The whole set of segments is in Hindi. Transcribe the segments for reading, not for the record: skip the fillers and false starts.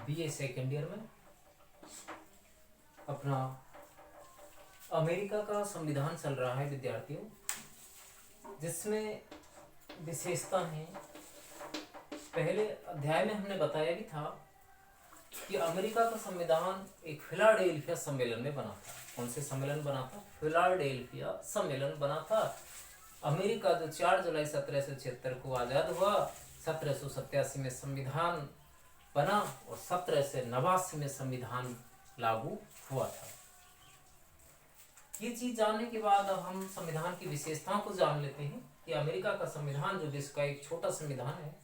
बीए सेकेंड ईयर में अपना अमेरिका का संविधान चल रहा है विद्यार्थियों, जिसमें विशेषता है। पहले अध्याय में हमने बताया भी था कि अमेरिका का संविधान एक फिलाडेल्फिया सम्मेलन में बना था। कौन से सम्मेलन बना था? फिलाडेल्फिया सम्मेलन बना था। अमेरिका जो 4 जुलाई 1776 को आज़ाद हुआ, 1787 में संविधान बना और 1789 में संविधान लागू हुआ था। ये चीज जानने के बाद अब हम संविधान की विशेषताओं को जान लेते हैं कि अमेरिका का संविधान जो विश्व का एक छोटा संविधान है,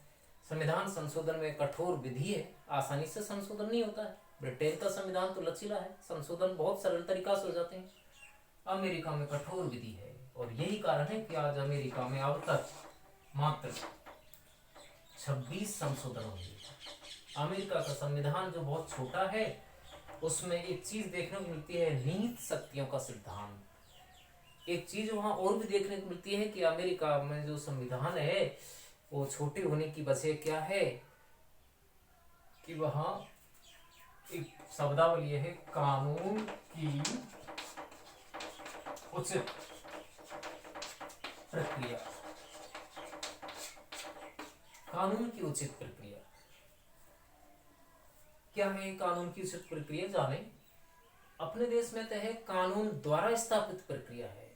संविधान संशोधन में कठोर विधि है, आसानी से संशोधन नहीं होता है। ब्रिटेन का संविधान तो लचीला है, संशोधन बहुत सरल तरीका से हो जाते हैं। अमेरिका में कठोर विधि है और यही कारण है कि आज अमेरिका में अब तक मात्र 26 संशोधन हुए। अमेरिका का संविधान जो बहुत छोटा है, उसमें एक चीज देखने को मिलती है, निहित शक्तियों का सिद्धांत। एक चीज वहां और भी देखने को मिलती है कि अमेरिका में जो संविधान है वो छोटे होने की वजह क्या है कि वहां एक शब्दावली है, कानून की उचित प्रक्रिया। कानून की उचित प्रक्रिया क्या है? कानून की उचित प्रक्रिया जाने। अपने देश में तो है कानून द्वारा स्थापित प्रक्रिया है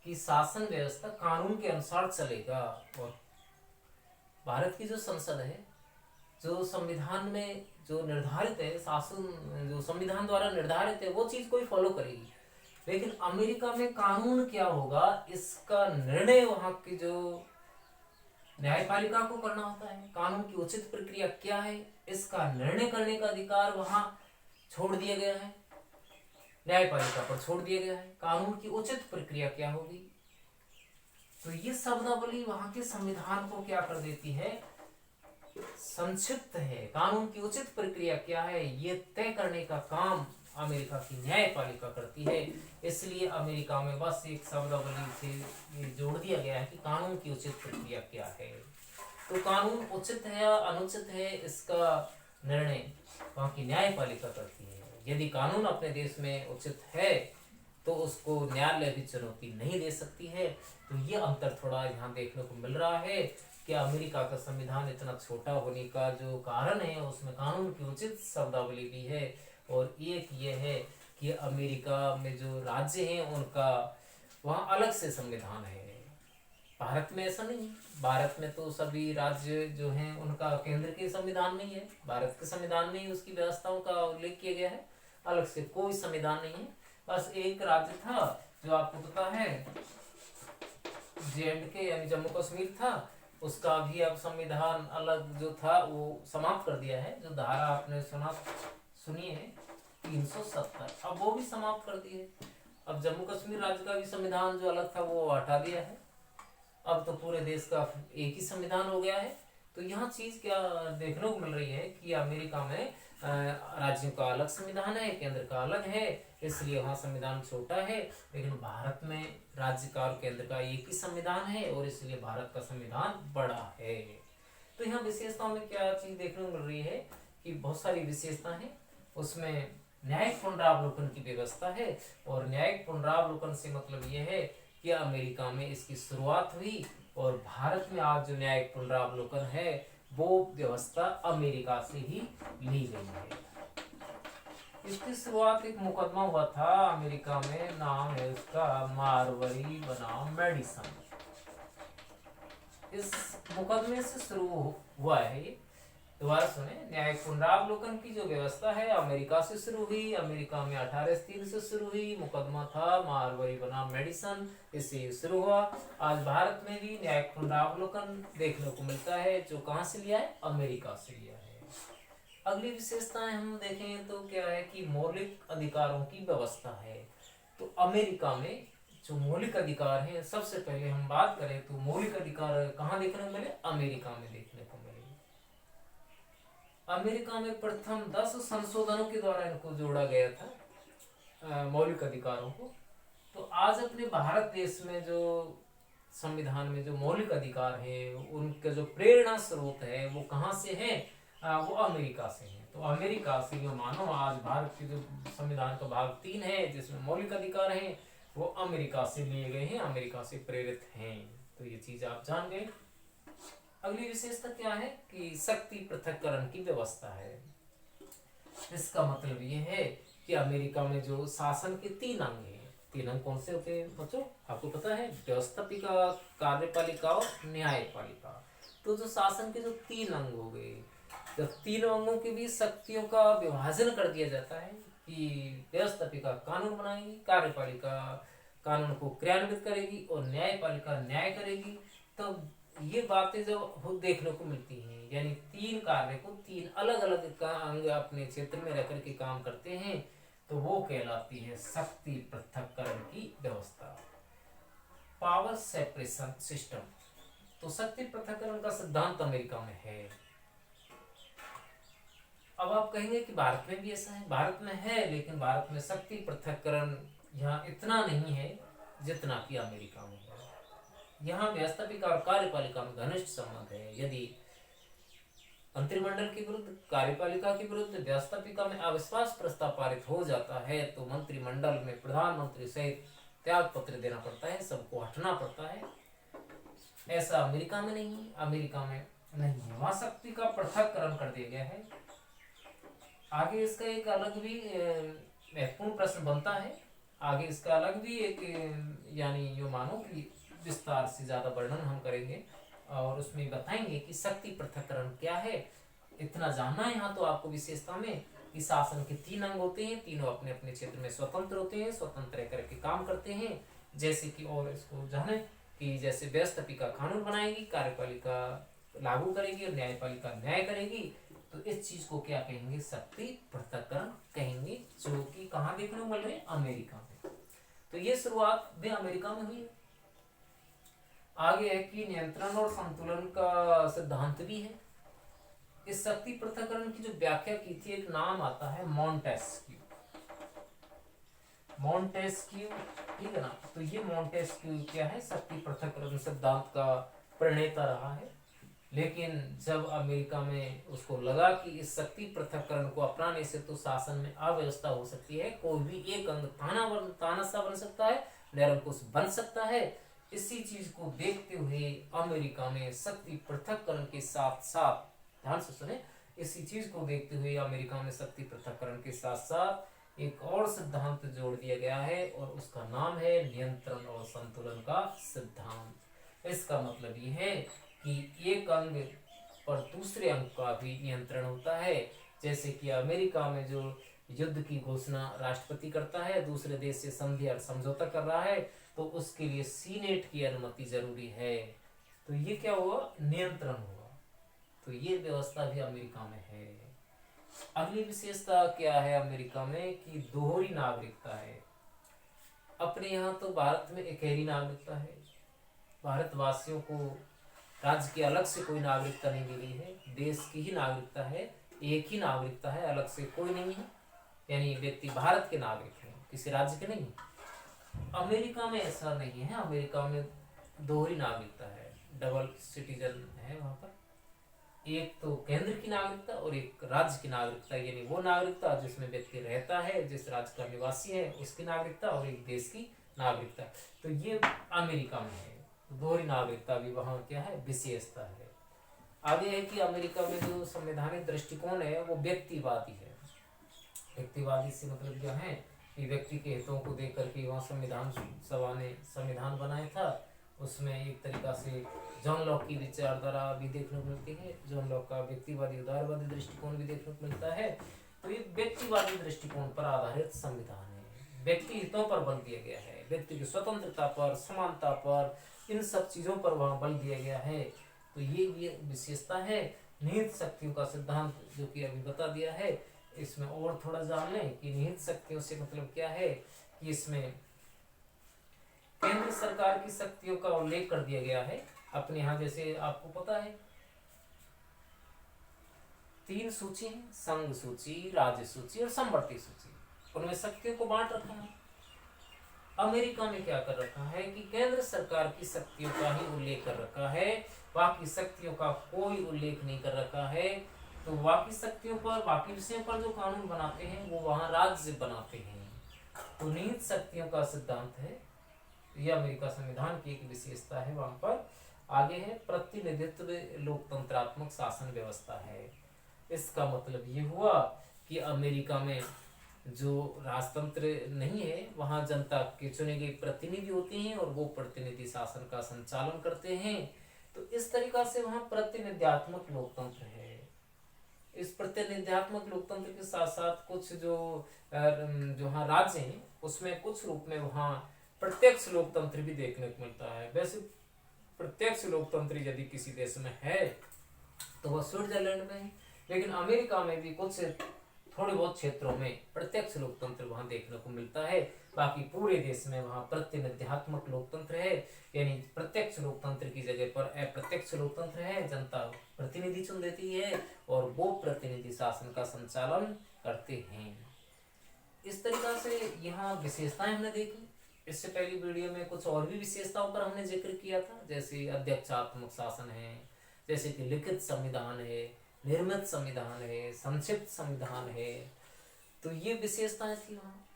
कि शासन व्यवस्था कानून के अनुसार चलेगा। और भारत की जो संसद है, जो संविधान में जो निर्धारित है, शासन जो संविधान द्वारा निर्धारित है, वो चीज कोई फॉलो करेगी। लेकिन अमेरिका में कानून क्या होगा, इसका निर्णय वहां की जो न्यायपालिका को करना होता है। कानून की उचित प्रक्रिया क्या है, इसका निर्णय करने का अधिकार वहां छोड़ दिया गया है, न्यायपालिका पर छोड़ दिया गया है। कानून की उचित प्रक्रिया क्या होगी, तो ये शब्दावली वहां के संविधान को क्या कर देती है, संक्षिप्त है। कानून की उचित प्रक्रिया क्या है, ये तय करने का काम अमेरिका की न्यायपालिका करती है। इसलिए अमेरिका में बस एक शब्दावली से ये जोड़ दिया गया है कि कानून की उचित प्रक्रिया क्या है। तो कानून उचित है या अनुचित है, इसका निर्णय वहां की न्यायपालिका करती है। यदि कानून अपने देश में उचित है तो उसको न्यायालय भी चुनौती नहीं दे सकती है। तो ये अंतर थोड़ा यहाँ देखने को मिल रहा है कि अमेरिका का संविधान इतना छोटा होने का जो कारण है, उसमें कानून की उचित शब्दावली भी है। और एक ये है कि अमेरिका में जो राज्य हैं उनका वहाँ अलग से संविधान है। भारत में ऐसा नहीं है। भारत में तो सभी राज्य जो हैं उनका केंद्र के संविधान में ही है, भारत के संविधान में ही उसकी व्यवस्थाओं का उल्लेख किया गया है। अलग से कोई संविधान नहीं है। बस एक राज्य था जो आपको पता है, J&K यानी जम्मू कश्मीर था, उसका भी अब संविधान अलग जो था वो समाप्त कर दिया है। जो धारा आपने सुनी है 370, अब वो भी समाप्त कर दी है। अब जम्मू कश्मीर राज्य का भी संविधान जो अलग था वो हटा दिया है। अब तो पूरे देश का एक ही संविधान हो गया है। तो यहाँ चीज क्या देखने को मिल रही है कि अमेरिका में राज्यों का अलग संविधान है, केंद्र का अलग है, इसलिए वहाँ संविधान छोटा है। लेकिन भारत में राज्य का और केंद्र का एक ही संविधान है और इसलिए भारत का संविधान बड़ा है। तो यहाँ विशेषताओं में क्या चीज देखने को मिल रही है कि बहुत सारी विशेषता है। उसमें न्यायिक पुनरावलोकन की व्यवस्था है। और न्यायिक पुनरावलोकन से मतलब यह है कि अमेरिका में इसकी शुरुआत हुई और भारत में आज जो न्यायिक पुनरावलोकन है वो व्यवस्था अमेरिका से ही ली गई है। इसकी शुरुआत एक मुकदमा हुआ था अमेरिका में, नाम है उसका मारवरी बनाम मेडिसन। इस मुकदमे से शुरू हुआ है ये। दोबारा सुने, न्यायिक पुनरावलोकन की जो व्यवस्था है अमेरिका से शुरू हुई। अमेरिका में 1803 से शुरू हुई। मुकदमा था मारवरी बनाम मेडिसन, इससे शुरू हुआ। आज भारत में भी न्यायिक पुनरावलोकन देखने को मिलता है, जो कहां से लिया है, अमेरिका से लिया है। अगली विशेषताएं हम देखें तो क्या है कि मौलिक अधिकारों की व्यवस्था है। तो अमेरिका में जो मौलिक अधिकार है, सबसे पहले हम बात करें तो मौलिक अधिकार कहाँ देखने को मिले, अमेरिका में देखने को मिले। अमेरिका में प्रथम 10 संशोधनों के द्वारा इनको जोड़ा गया था, मौलिक अधिकारों को। तो आज अपने भारत देश में जो संविधान में जो मौलिक अधिकार है, उनका जो प्रेरणा स्रोत है वो कहाँ से है, वो अमेरिका से हैं। तो अमेरिका से जो मानो आज भारत के जो संविधान का भाग 3 है जिसमें मौलिक अधिकार हैं वो अमेरिका से लिए गए हैं, अमेरिका से प्रेरित हैं। तो ये चीज आप जान गए। अगली विशेषता क्या है कि शक्ति पृथक्करण की व्यवस्था है। इसका मतलब ये है कि अमेरिका में जो शासन के 3 अंग हैं, 3 अंग कौन से होते हैं बच्चों आपको पता है? व्यवस्थापिका, कार्यपालिका और न्यायपालिका। तो जो शासन के जो 3 अंग हो गए, जब 3 अंगों के बीच शक्तियों का विभाजन कर दिया जाता है कि व्यवस्थापिका कानून बनाएगी, कार्यपालिका कानून को क्रियान्वित करेगी और न्यायपालिका न्याय करेगी, तो ये बातें जो देखने को मिलती हैं, यानी 3 कार्य को 3 अलग अलग अंग अपने क्षेत्र में रह करके काम करते हैं, तो वो कहलाती है शक्ति पृथक्करण की व्यवस्था, पावर सेपरेशन सिस्टम। तो शक्ति पृथक्करण का सिद्धांत अमेरिका में है। अब आप कहेंगे कि भारत में भी ऐसा है। भारत में है, लेकिन भारत में शक्ति पृथक्करण यहाँ इतना नहीं है जितना कि अमेरिका में है। यहाँ व्यवस्थापिका और कार्यपालिका में घनिष्ठ संबंध है। यदि मंत्रिमंडल के विरुद्ध, कार्यपालिका के विरुद्ध व्यवस्थापिका में अविश्वास प्रस्ताव पारित हो जाता है तो मंत्रिमंडल में प्रधानमंत्री सहित त्याग पत्र देना पड़ता है, सबको हटना पड़ता है। ऐसा अमेरिका में नहीं है। अमेरिका में नहीं है, वहां शक्ति का पृथक्करण कर दिया गया है। आगे इसका एक अलग भी महत्वपूर्ण प्रश्न बनता है। आगे इसका अलग भी एक यानी जो मानो कि विस्तार से ज्यादा वर्णन हम करेंगे और उसमें बताएंगे कि शक्ति पृथक्करण क्या है। इतना जानना है यहाँ तो आपको विशेषता में कि शासन के 3 अंग होते हैं, तीनों अपने अपने क्षेत्र में स्वतंत्र होते हैं, स्वतंत्र करके काम करते हैं। जैसे कि और इसको जाने कि जैसे व्यवस्थापिका कानून बनाएगी, कार्यपालिका लागू करेगी और न्यायपालिका न्याय करेगी। तो इस चीज को क्या कहेंगे? शक्ति पृथक्करण कहेंगे, जो कि कहाँ देखने को मिल रहे हैं? अमेरिका में। तो ये शुरुआत भी अमेरिका में हुई। आगे है कि नियंत्रण और संतुलन का सिद्धांत भी है। इस शक्ति पृथक्करण की जो व्याख्या की थी, एक नाम आता है मॉन्टेस्क्यू। मॉन्टेस्क्यू, ठीक है ना? तो ये मॉन्टेस्क्यू क्या है? शक्ति पृथक्करण सिद्धांत का प्रणेता रहा है। लेकिन जब अमेरिका में उसको लगा कि इस शक्ति पृथक्करण को अपनाने से तो शासन में अव्यवस्था हो सकती है, कोई भी एक अंग तानाशाह बन सकता है, निरंकुश बन सकता है, इसी चीज को देखते हुए अमेरिका में शक्ति पृथक्करण के साथ साथ, ध्यान से सुने, इसी चीज को देखते हुए अमेरिका में शक्ति पृथक्करण के साथ साथ एक और सिद्धांत जोड़ दिया गया है और उसका नाम है नियंत्रण और संतुलन का सिद्धांत। इसका मतलब ये है कि एक अंग पर दूसरे अंग का भी नियंत्रण होता है। जैसे कि अमेरिका में जो युद्ध की घोषणा राष्ट्रपति करता है, दूसरे देश से संधि और समझौता कर रहा है, तो उसके लिए सीनेट की अनुमति जरूरी है। तो ये क्या हुआ? नियंत्रण हुआ। तो ये व्यवस्था भी अमेरिका में है। अगली विशेषता क्या है अमेरिका में? कि दोहरी नागरिकता है। अपने यहाँ तो भारत में इकहरी नागरिकता है। भारतवासियों को राज्य की अलग से कोई नागरिकता नहीं दी गई है, देश की ही नागरिकता है, एक ही नागरिकता है, अलग से कोई नहीं है। यानी व्यक्ति भारत के नागरिक है, किसी राज्य के नहीं। अमेरिका में ऐसा नहीं है। अमेरिका में दोहरी नागरिकता है, डबल सिटीजन है वहां पर। एक तो केंद्र की नागरिकता और एक राज्य की नागरिकता, यानी वो नागरिकता जिसमें व्यक्ति रहता है, जिस राज्य का निवासी है उसकी नागरिकता, और एक देश की नागरिकता। तो ये अमेरिका में है। दोहरी नागरिकता भी वहां क्या है? विशेषता है। आगे है कि अमेरिका में जो संवैधानिक दृष्टिकोण है वो व्यक्तिवादी है। व्यक्तिवादी से मतलब क्या है कि व्यक्ति के हितों को देख करके वहाँ संविधान सभा ने संविधान बनाया था। उसमें एक तरीका से जॉन लॉक की विचारधारा भी देखने को मिलती है। जॉन लॉक का व्यक्तिवादी उदारवादी दृष्टिकोण भी देखने को मिलता है। तो ये व्यक्तिवादी दृष्टिकोण पर आधारित संविधान है, व्यक्ति हितों पर बल दिया गया है, व्यक्ति की स्वतंत्रता पर, समानता पर, इन सब चीजों पर वहां बल दिया गया है। तो ये विशेषता है। निहित शक्तियों का सिद्धांत जो कि अभी बता दिया है, इसमें और थोड़ा जान लें कि निहित शक्तियों से मतलब क्या है। कि इसमें केंद्र सरकार की शक्तियों का उल्लेख कर दिया गया है। अपने यहाँ जैसे आपको पता है 3 सूची है, संघ सूची, राज्य सूची और समवर्ती सूची। उनमें शक्तियों को बांट रखा है। अमेरिका में क्या कर रखा है कि केंद्र सरकार की शक्तियों का ही उल्लेख कर रखा है, बाकी शक्तियों का कोई उल्लेख नहीं कर रखा है। तो बाकी शक्तियों पर, बाकी विषयों पर जो कानून बनाते हैं वो वहाँ राज्य बनाते हैं। तो निहित शक्तियों का सिद्धांत है, यह अमेरिका संविधान की एक विशेषता है। वहां पर आगे है प्रतिनिधित्व लोकतंत्रात्मक शासन व्यवस्था है। इसका मतलब ये हुआ कि अमेरिका में जो राजतंत्र नहीं है, वहाँ जनता के चुने गए प्रतिनिधि होते हैं और वो प्रतिनिधि शासन का संचालन करते हैं। तो इस तरीका से वहाँ प्रतिनिध्यात्मक लोकतंत्र है। इस प्रतिनिध्यात्मक लोकतंत्र के साथ साथ कुछ जो हाँ राज्य हैं उसमें कुछ रूप में वहाँ प्रत्यक्ष लोकतंत्र भी देखने को मिलता है। वैसे प्रत्यक्ष लोकतंत्र यदि किसी देश में है तो वह स्विट्जरलैंड में है, लेकिन अमेरिका में भी कुछ थोड़े बहुत क्षेत्रों में प्रत्यक्ष लोकतंत्र वहां देखने को मिलता है। बाकी पूरे देश में वहां प्रतिनिध्यात्मक लोकतंत्र है, यानी प्रत्यक्ष लोकतंत्र की जगह पर अप्रत्यक्ष लोकतंत्र है। जनता प्रतिनिधि चुन देती है और वो प्रतिनिधि शासन का संचालन करते हैं। इस तरीका से यहाँ विशेषताएं हमने देखी। इससे पहली वीडियो में कुछ और भी विशेषताओं पर हमने जिक्र किया था, जैसे अध्यक्षात्मक शासन है, जैसे कि लिखित संविधान है, निर्मित संविधान है, संक्षिप्त संविधान है। तो ये विशेषताएं थी वहाँ।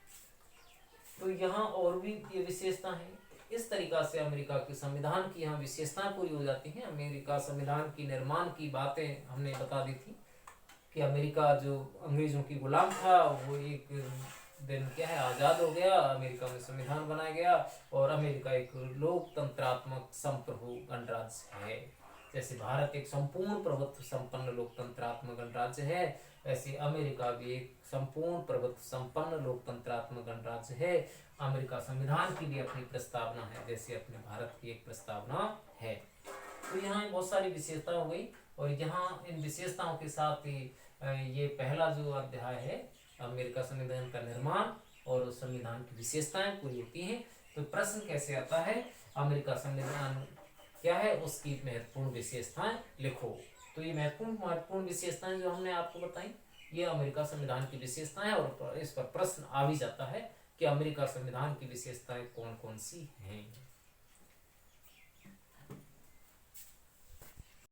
तो यहाँ और भी ये विशेषता है। इस तरीका से अमेरिका के संविधान की यहाँ विशेषताएं पूरी हो जाती हैं। अमेरिका संविधान की निर्माण की बातें हमने बता दी थी कि अमेरिका जो अंग्रेजों की गुलाम था वो एक दिन क्या है आज़ाद हो गया, अमेरिका में संविधान बनाया गया और अमेरिका एक लोकतंत्रात्मक संप्रभु गणराज्य है। जैसे भारत एक संपूर्ण प्रभुत्व संपन्न लोकतंत्रात्मक गणराज्य है, वैसे अमेरिका भी एक संपूर्ण प्रभुत्व संपन्न लोकतंत्रात्मक गणराज्य है। अमेरिका संविधान की भी अपनी प्रस्तावना है, जैसे अपने भारत की एक प्रस्तावना है। तो यहाँ बहुत सारी विशेषता हो गई और यहाँ इन विशेषताओं के साथ ही ये पहला जो अध्याय है अमेरिका संविधान का निर्माण और उस संविधान की विशेषताएं पूरी होती हैं। तो प्रश्न कैसे आता है, अमेरिका संविधान क्या है, उसकी महत्वपूर्ण विशेषताएं लिखो। तो ये महत्वपूर्ण विशेषताएं जो हमने आपको बताई ये अमेरिका संविधान की विशेषताएं, और इस पर प्रश्न आ भी जाता है कि अमेरिका संविधान की विशेषताएं कौन कौन सी हैं।